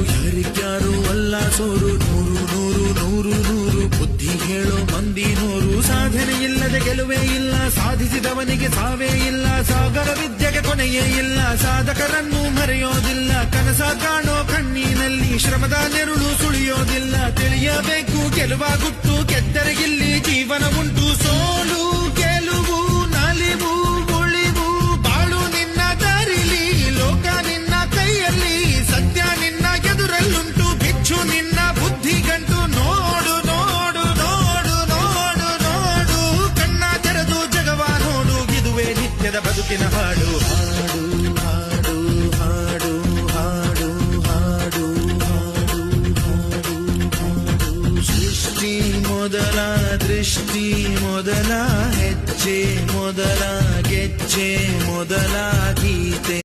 ಯಾರಿಗ್ಯಾರು ಅಲ್ಲ ಸೋರು, ನೂರು ನೂರು ನೂರು ನೂರು ಬುದ್ಧಿ ಹೇಳೋ ಮಂದಿ ನೂರು. ಸಾಧನೆ ಇಲ್ಲದೆ ಗೆಲುವೇ ಇಲ್ಲ, ಸಾಧಿಸಿದವನಿಗೆ ಸಾವೇ ಇಲ್ಲ. ಸಾಗರ ವಿದ್ಯೆಗೆ ಕೊನೆಯೇ ಇಲ್ಲ, ಸಾಧಕರನ್ನು ಮರೆಯೋದಿಲ್ಲ. ಕನಸ ಕಾಣೋ ಕಣ್ಣಿನಲ್ಲಿ ಶ್ರಮದ ನೆರುಳು ಸುಳಿಯೋದಿಲ್ಲ. ತಿಳಿಯಬೇಕು ಗೆಲುವ ಗುಟ್ಟು, ಗೆದ್ದರೆಗಿಲ್ಲಿ ಜೀವನ ಉಂಟು. ಸೋಲು ಗೆಲುವು ನಲಿವು ಉಳಿವು ಬಾಳು ನಿನ್ನ ದಾರಿಲಿ, ಲೋಕ ನಿನ್ನ ಕೈಯಲ್ಲಿ, ಸತ್ಯ ನಿನ್ನ ಎದುರಲ್ಲುಂಟು. ಬಿಚ್ಚು ನಿನ್ನ ಬುದ್ಧಿ ಗಂಟು, ನೋಡು ನೋಡು ನೋಡು ನೋಡು ನೋಡು. ಕಣ್ಣ ತೆರೆದು ಜಗವ ನೋಡು, ಇದುವೇ ನಿತ್ಯದ ಬದುಕಿನ ಹಾಡು. ಹಾಡು ಹಾಡು ಹಾಡು ಹಾಡು ಹಾಡು ಹಾಡು. ಸೃಷ್ಟಿ ಮೊದಲ ದೃಷ್ಟಿ ಮೊದಲ ಹೆಜ್ಜೆ ಮೊದಲ ಗೆಜ್ಜೆ ಮೊದಲ ಗೀತೆ.